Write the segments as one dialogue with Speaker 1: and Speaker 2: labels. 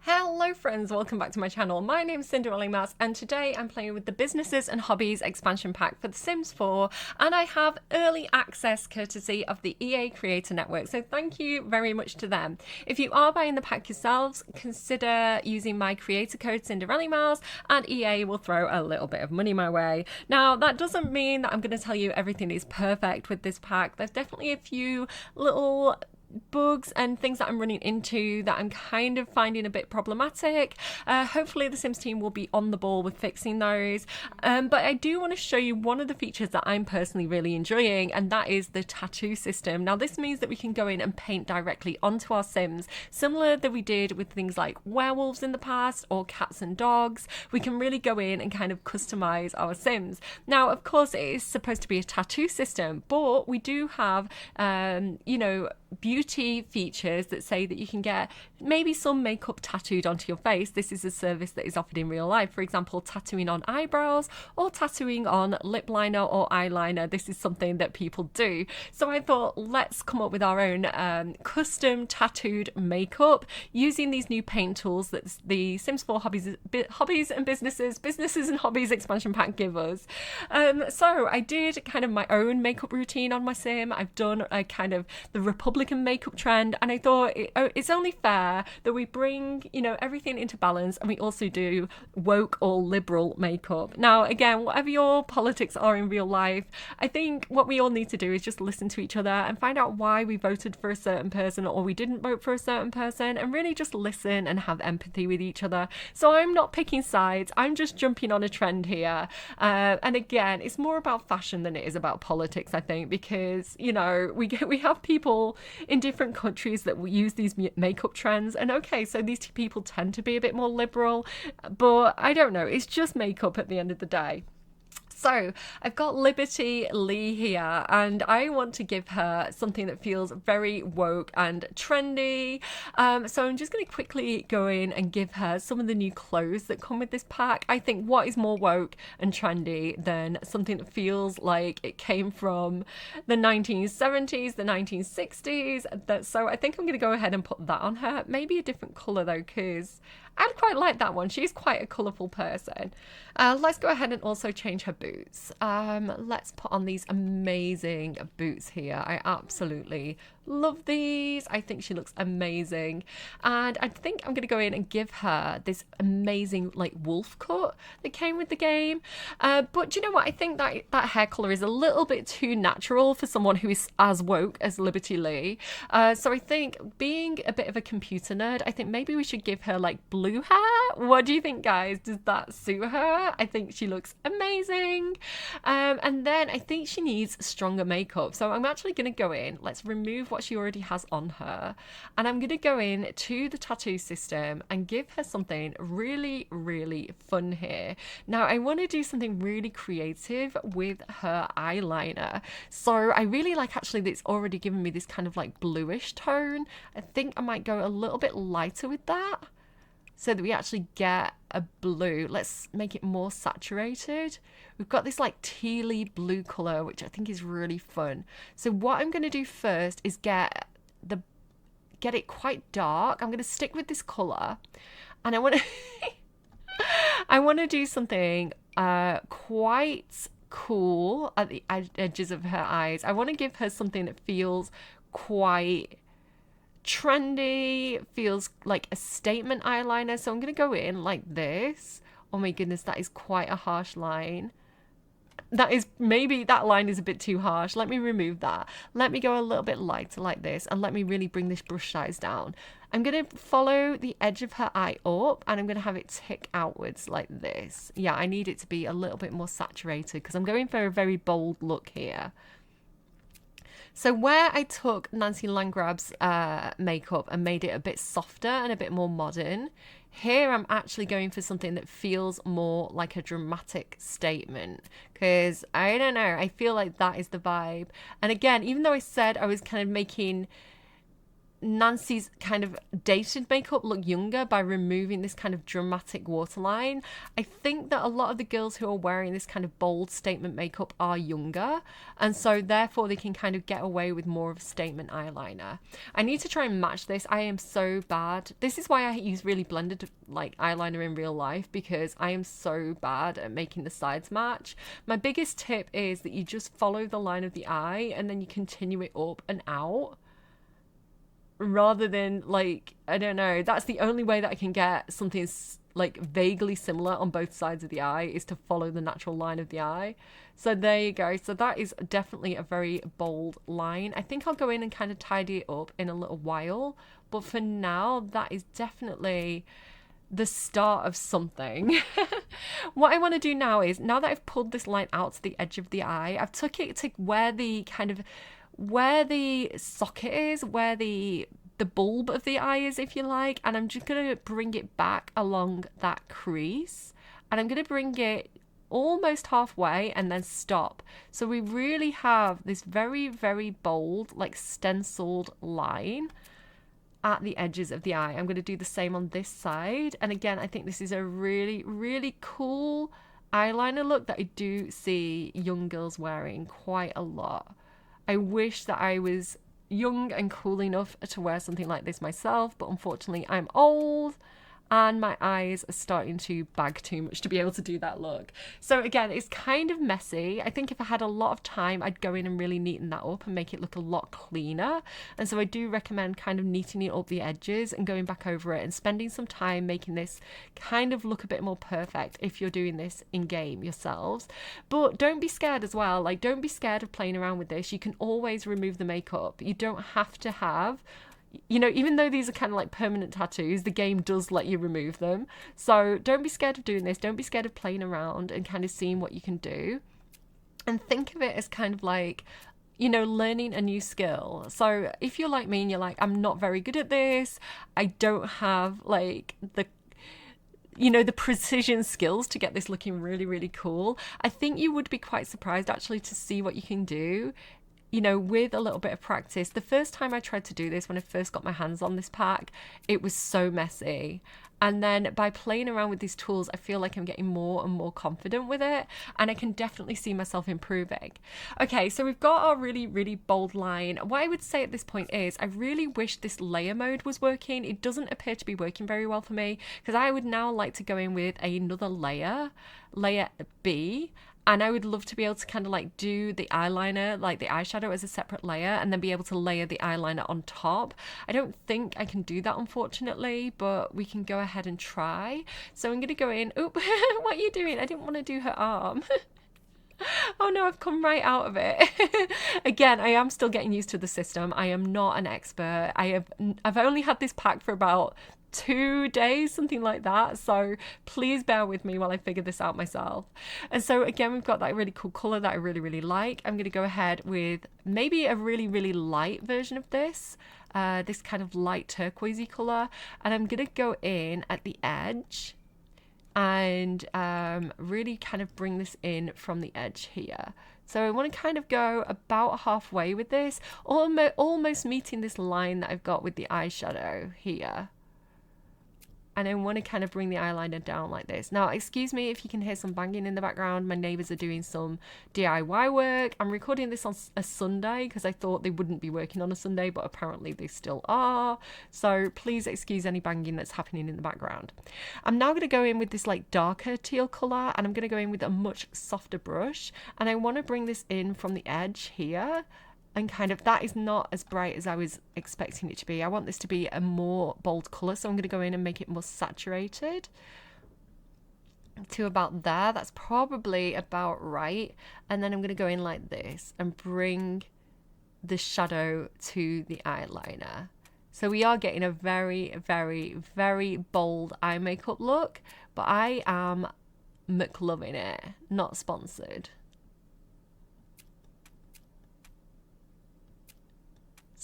Speaker 1: Hello friends, welcome back to my channel. My name is Cinderellimouse and today I'm playing with the Businesses and Hobbies expansion pack for The Sims 4 and I have early access courtesy of the EA Creator Network, so thank you very much to them. If you are buying the pack yourselves, consider using my creator code Cinderellimouse and EA will throw a little bit of money my way. Now that doesn't mean that I'm going to tell you everything is perfect with this pack. There's definitely a few little bugs and things that I'm running into that I'm kind of finding a bit problematic. Hopefully the Sims team will be on the ball with fixing those, but I do want to show you one of the features that I'm personally really enjoying, and that is the tattoo system. Now this means that we can go in and paint directly onto our Sims, similar that we did with things like werewolves in the past or cats and dogs. We can really go in and kind of customize our Sims. Now of course it is supposed to be a tattoo system, but we do have beauty features that say that you can get maybe some makeup tattooed onto your face. This is a service that is offered in real life. For example, tattooing on eyebrows or tattooing on lip liner or eyeliner. This is something that people do. So I thought, let's come up with our own custom tattooed makeup using these new paint tools that the Sims 4 Hobbies and Businesses and Hobbies expansion pack give us. So I did kind of my own makeup routine on my Sim. I've done a kind of the Republican makeup trend, and I thought it's only fair that we bring everything into balance, and we also do woke or liberal makeup. Now again, whatever your politics are in real life, I think what we all need to do is just listen to each other and find out why we voted for a certain person or we didn't vote for a certain person, and really just listen and have empathy with each other. So I'm not picking sides, I'm just jumping on a trend here, and again, it's more about fashion than it is about politics, I think, because we have people in different countries that will use these makeup trends, and okay, so these people tend to be a bit more liberal, but I don't know, it's just makeup at the end of the day. So I've got Liberty Lee here, and I want to give her something that feels very woke and trendy. So I'm just going to quickly go in and give her some of the new clothes that come with this pack. I think what is more woke and trendy than something that feels like it came from the 1970s, the 1960s. So I think I'm going to go ahead and put that on her. Maybe a different colour though, because I'd quite like that one. She's quite a colourful person. Let's go ahead and also change her boots. Let's put on these amazing boots here. I absolutely love these. I think she looks amazing. And I think I'm going to go in and give her this amazing like wolf cut that came with the game. But do you know what? I think that hair colour is a little bit too natural for someone who is as woke as Liberty Lee. So I think, being a bit of a computer nerd, I think maybe we should give her like blue hair. What do you think, guys? Does that suit her? I think she looks amazing. And then I think she needs stronger makeup. So I'm actually going to go in. Let's remove what she already has on her. And I'm going to go in to the tattoo system and give her something really, really fun here. Now, I want to do something really creative with her eyeliner. So I really like, actually, that it's already given me this kind of like bluish tone. I think I might go a little bit lighter with that, so that we actually get a blue. Let's make it more saturated. We've got this like tealy blue colour, which I think is really fun. So what I'm going to do first is get it quite dark. I'm going to stick with this colour, and I want to I want to do something quite cool at the edges of her eyes. I want to give her something that feels quite trendy, feels like a statement eyeliner. So I'm going to go in like this. Oh my goodness, that is quite a harsh line. Maybe that line is a bit too harsh. Let me remove that. Let me go a little bit lighter like this, and let me really bring this brush size down. I'm going to follow the edge of her eye up, and I'm going to have it tick outwards like this. Yeah, I need it to be a little bit more saturated because I'm going for a very bold look here. So where I took Nancy Landgrab's makeup and made it a bit softer and a bit more modern, here I'm actually going for something that feels more like a dramatic statement, because I don't know, I feel like that is the vibe. And again, even though I said I was kind of making Nancy's kind of dated makeup look younger by removing this kind of dramatic waterline. I think that a lot of the girls who are wearing this kind of bold statement makeup are younger, and so therefore they can kind of get away with more of a statement eyeliner. I need to try and match this. I am so bad. This is why I use really blended like eyeliner in real life, because I am so bad at making the sides match. My biggest tip is that you just follow the line of the eye and then you continue it up and out, rather than like, I don't know, that's the only way that I can get something like vaguely similar on both sides of the eye, is to follow the natural line of the eye. So there you go. So that is definitely a very bold line. I think I'll go in and kind of tidy it up in a little while, but for now that is definitely the start of something. What I want to do now is, now that I've pulled this line out to the edge of the eye, I've took it to where the socket is, where the bulb of the eye is, if you like, and I'm just going to bring it back along that crease, and I'm going to bring it almost halfway and then stop. So we really have this very, very bold, like stenciled line at the edges of the eye. I'm going to do the same on this side, and again, I think this is a really, really cool eyeliner look that I do see young girls wearing quite a lot. I wish that I was young and cool enough to wear something like this myself, but unfortunately I'm old and my eyes are starting to bag too much to be able to do that look. So again, it's kind of messy. I think if I had a lot of time, I'd go in and really neaten that up and make it look a lot cleaner. And so I do recommend kind of neatening up the edges and going back over it and spending some time making this kind of look a bit more perfect if you're doing this in game yourselves. But don't be scared as well. Like, don't be scared of playing around with this. You can always remove the makeup. You don't have to have, you know, even though these are kind of like permanent tattoos, the game does let you remove them. So don't be scared of doing this. Don't be scared of playing around and kind of seeing what you can do. And think of it as kind of like, you know, learning a new skill. So if you're like me and you're like, I'm not very good at this, I don't have like the precision skills to get this looking really, really cool, I think you would be quite surprised actually to see what you can do, you know, with a little bit of practice. The first time I tried to do this, when I first got my hands on this pack, it was so messy. And then by playing around with these tools, I feel like I'm getting more and more confident with it, and I can definitely see myself improving. Okay, so we've got our really, really bold line. What I would say at this point is I really wish this layer mode was working. It doesn't appear to be working very well for me, because I would now like to go in with another layer B, and I would love to be able to kind of like do the eyeliner, like the eyeshadow as a separate layer, and then be able to layer the eyeliner on top. I don't think I can do that, unfortunately, but we can go ahead and try. So I'm going to go in. Oop, what are you doing? I didn't want to do her arm. Oh no, I've come right out of it. Again, I am still getting used to the system. I am not an expert. I've only had this pack for about 2 days, something like that, so please bear with me while I figure this out myself. And so again, we've got that really cool color that I really, really like. I'm going to go ahead with maybe a really, really light version of this kind of light turquoisey color, and I'm going to go in at the edge and really kind of bring this in from the edge here. So I want to kind of go about halfway with this, almost meeting this line that I've got with the eyeshadow here. And I want to kind of bring the eyeliner down like this. Now, excuse me if you can hear some banging in the background. My neighbours are doing some DIY work. I'm recording this on a Sunday because I thought they wouldn't be working on a Sunday, but apparently they still are. So please excuse any banging that's happening in the background. I'm now going to go in with this like darker teal colour, and I'm going to go in with a much softer brush. And I want to bring this in from the edge here. And kind of, that is not as bright as I was expecting it to be. I want this to be a more bold colour, so I'm going to go in and make it more saturated to about there. That's probably about right. And then I'm going to go in like this and bring the shadow to the eyeliner. So we are getting a very, very, very bold eye makeup look, but I am McLoving it, not sponsored.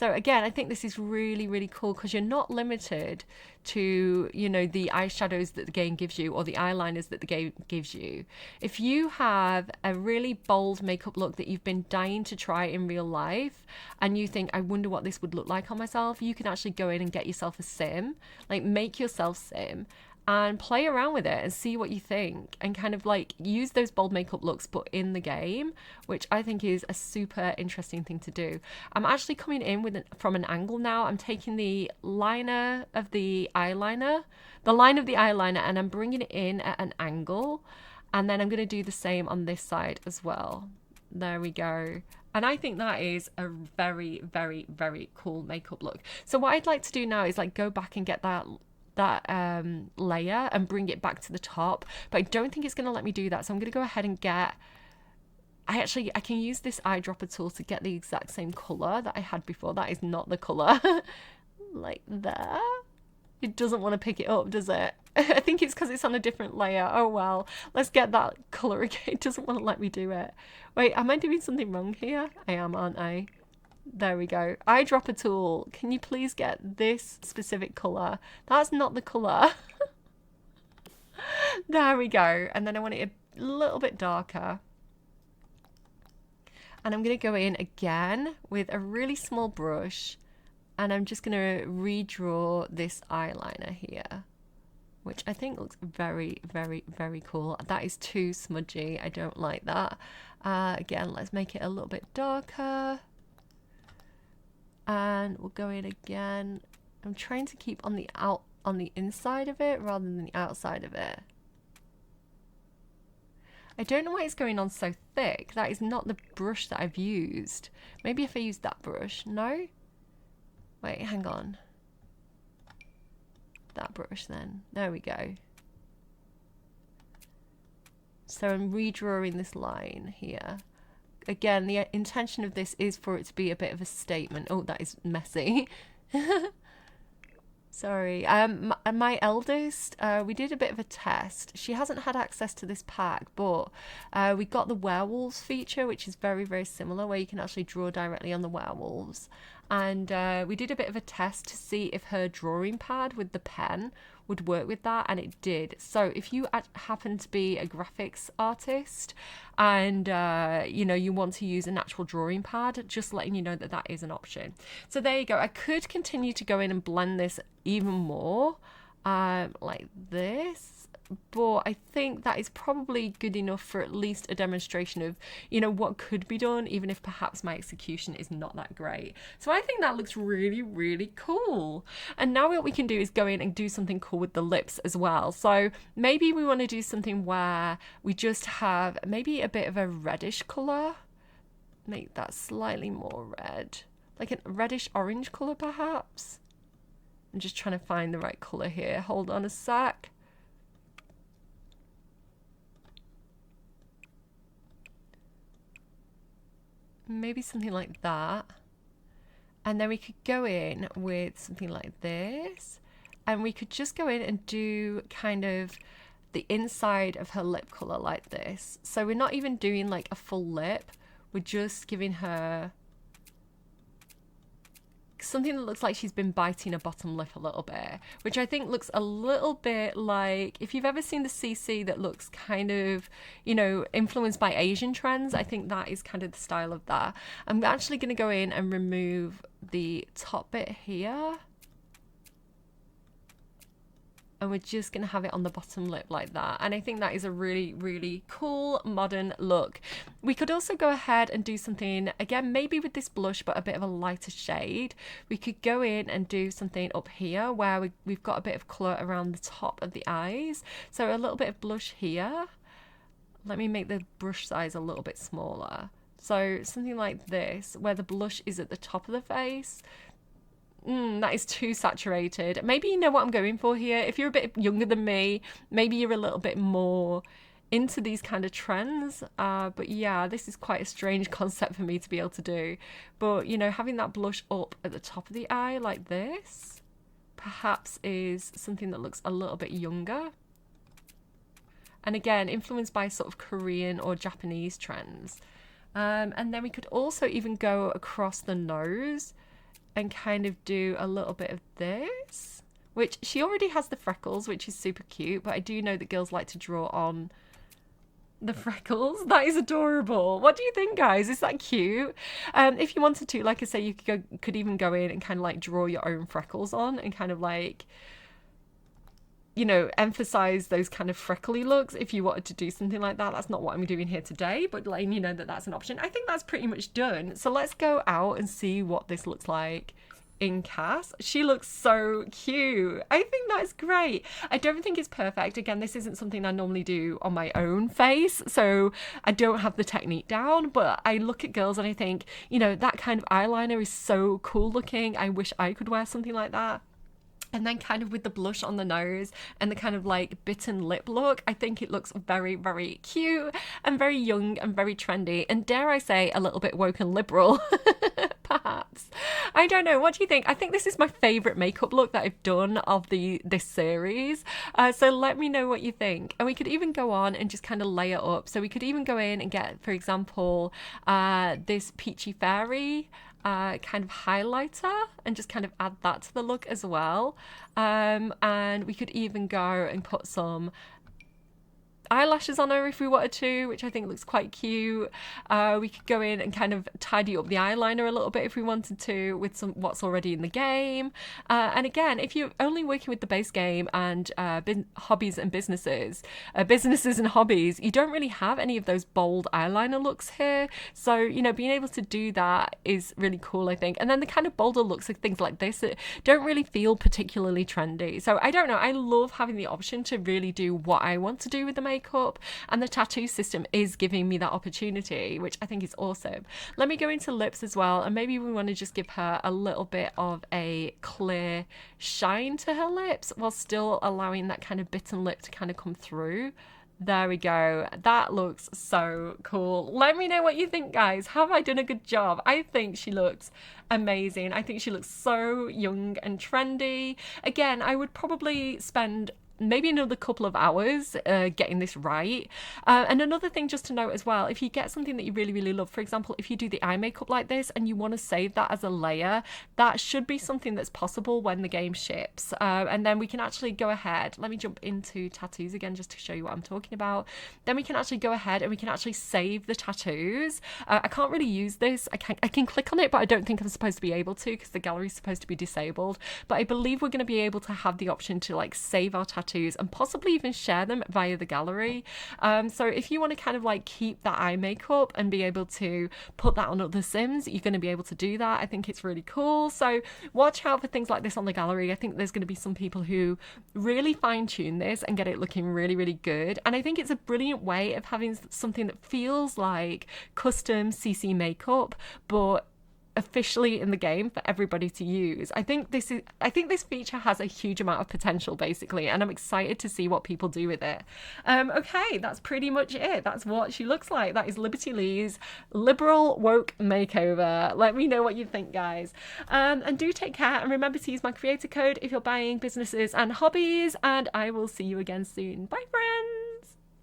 Speaker 1: So again, I think this is really, really cool because you're not limited to, you know, the eyeshadows that the game gives you or the eyeliners that the game gives you. If you have a really bold makeup look that you've been dying to try in real life and you think, I wonder what this would look like on myself, you can actually go in and get yourself a sim, like make yourself sim and play around with it and see what you think and kind of like use those bold makeup looks but in the game, which I think is a super interesting thing to do. I'm actually coming in with from an angle now. I'm taking the liner of the eyeliner, the line of the eyeliner, and I'm bringing it in at an angle, and then I'm going to do the same on this side as well. There we go. And I think that is a very, very, very cool makeup look. So what I'd like to do now is like go back and get that layer and bring it back to the top, but I don't think it's going to let me do that, so I'm going to go ahead and get I can use this eyedropper tool to get the exact same color that I had before. That is not the color. Like there. It doesn't want to pick it up, does it? I think it's because it's on a different layer. Oh well, let's get that color again. It doesn't want to let me do it. Wait, am I doing something wrong here? I am, aren't I? There we go. Eyedropper tool. Can you please get this specific colour? That's not the colour. There we go. And then I want it a little bit darker. And I'm going to go in again with a really small brush. And I'm just going to redraw this eyeliner here, which I think looks very, very, very cool. That is too smudgy. I don't like that. Again, let's make it a little bit darker. And we'll go in again. I'm trying to keep on the inside of it rather than the outside of it. I don't know why it's going on so thick. That is not the brush that I've used. Maybe if I use that brush. No? Wait, hang on. That brush then. There we go. So I'm redrawing this line here. Again, the intention of this is for it to be a bit of a statement. Oh, that is messy. Sorry. My eldest, we did a bit of a test. She hasn't had access to this pack, but we got the werewolves feature, which is very, very similar, where you can actually draw directly on the werewolves. And we did a bit of a test to see if her drawing pad with the pen would work with that, and it did. So if you happen to be a graphics artist and you know, you want to use an actual drawing pad, just letting you know that that is an option. So there you go. I could continue to go in and blend this even more like this, but I think that is probably good enough for at least a demonstration of, you know, what could be done, even if perhaps my execution is not that great. So I think that looks really, really cool. And now what we can do is go in and do something cool with the lips as well. So maybe we want to do something where we just have maybe a bit of a reddish color, make that slightly more red, like a reddish orange color perhaps. I'm just trying to find the right color here. Hold on a sec. Maybe something like that. And then we could go in with something like this. And we could just go in and do kind of the inside of her lip color like this. So we're not even doing like a full lip. We're just giving her something that looks like she's been biting her bottom lip a little bit, which I think looks a little bit like, if you've ever seen the CC that looks kind of, you know, influenced by Asian trends, I think that is kind of the style of that. I'm actually going to go in and remove the top bit here. And we're just going to have it on the bottom lip like that. And I think that is a really, really cool modern look. We could also go ahead and do something, again, maybe with this blush, but a bit of a lighter shade. We could go in and do something up here where we've got a bit of colour around the top of the eyes. So a little bit of blush here. Let me make the brush size a little bit smaller. So something like this, where the blush is at the top of the face. That is too saturated. Maybe you know what I'm going for here. If you're a bit younger than me, maybe you're a little bit more into these kind of trends. But yeah, this is quite a strange concept for me to be able to do. But, you know, having that blush up at the top of the eye like this, perhaps is something that looks a little bit younger. And again, influenced by sort of Korean or Japanese trends. And then we could also even go across the nose and kind of do a little bit of this, which she already has the freckles, which is super cute, but I do know that girls like to draw on the freckles. That is adorable. What do you think, guys? Is that cute? If you wanted to, like I say, you could even go in and kind of like draw your own freckles on and kind of like, you know, emphasize those kind of freckly looks if you wanted to do something like that. That's not what I'm doing here today, but letting you know that that's an option. I think that's pretty much done. So let's go out and see what this looks like in Cass. She looks so cute. I think that's great. I don't think it's perfect. Again, this isn't something I normally do on my own face, so I don't have the technique down, but I look at girls and I think, you know, that kind of eyeliner is so cool looking. I wish I could wear something like that. And then kind of with the blush on the nose and the kind of like bitten lip look, I think it looks very, very cute and very young and very trendy. And dare I say, a little bit woke and liberal, perhaps. I don't know. What do you think? I think this is my favourite makeup look that I've done of this series. So let me know what you think. And we could even go on and just kind of layer up. So we could even go in and get, for example, this Peachy Fairy kind of highlighter and just kind of add that to the look as well. And we could even go and put some eyelashes on her if we wanted to, which I think looks quite cute. We could go in and kind of tidy up the eyeliner a little bit if we wanted to with some what's already in the game. And again, if you're only working with the base game and hobbies and businesses and hobbies, you don't really have any of those bold eyeliner looks here. So, you know, being able to do that is really cool, I think. And then the kind of bolder looks of things like this that don't really feel particularly trendy. So I don't know, I love having the option to really do what I want to do with the makeup, and the tattoo system is giving me that opportunity, which I think is awesome. Let me go into lips as well, and maybe we want to just give her a little bit of a clear shine to her lips while still allowing that kind of bitten lip to kind of come through. There we go. That looks so cool. Let me know what you think, guys. Have I done a good job? I think she looks amazing. I think she looks so young and trendy. Again, I would probably spend maybe another couple of hours getting this right. And another thing just to note as well, if you get something that you really, really love, for example, if you do the eye makeup like this and you want to save that as a layer, that should be something that's possible when the game ships. And then we can actually go ahead. Let me jump into tattoos again just to show you what I'm talking about. Then we can actually go ahead and we can actually save the tattoos. I can't really use this. I can click on it, but I don't think I'm supposed to be able to because the gallery is supposed to be disabled. But I believe we're going to be able to have the option to like save our tattoos and possibly even share them via the gallery. So if you want to kind of like keep that eye makeup and be able to put that on other Sims, you're going to be able to do that. I think it's really cool. So watch out for things like this on the gallery. I think there's going to be some people who really fine tune this and get it looking really, really good. And I think it's a brilliant way of having something that feels like custom CC makeup, but officially in the game for everybody to use. I think this feature has a huge amount of potential basically, and I'm excited to see what people do with it. Okay, that's pretty much it. That's what she looks like. That is Liberty Lee's liberal woke makeover. Let me know what you think, guys. And do take care, and remember to use my creator code if you're buying businesses and hobbies, and I will see you again soon. Bye, friends.